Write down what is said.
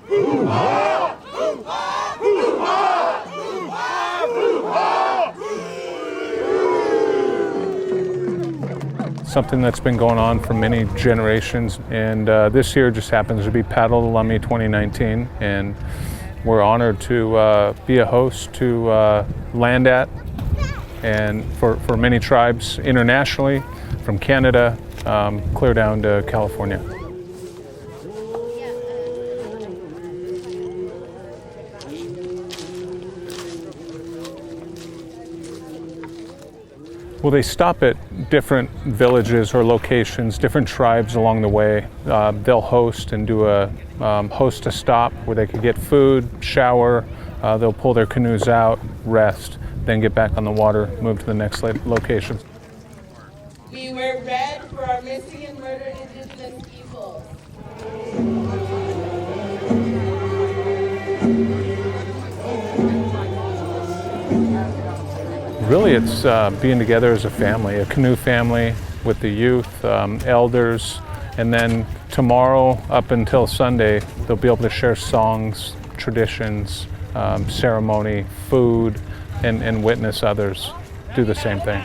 Something that's been going on for many generations, and this year just happens to be Paddle the Lummi 2019, and we're honored to be a host to land at, and for many tribes internationally, from Canada clear down to California. Well, they stop at different villages or locations, different tribes along the way. They'll host and do a host a stop where they could get food, shower. They'll pull their canoes out, rest, then get back on the water, move to the next location. We wear red for our missing and murdered Indigenous peoples. Really, it's being together as a family, a canoe family with the youth, elders, and then tomorrow up until Sunday, they'll be able to share songs, traditions, ceremony, food, and witness others do the same thing.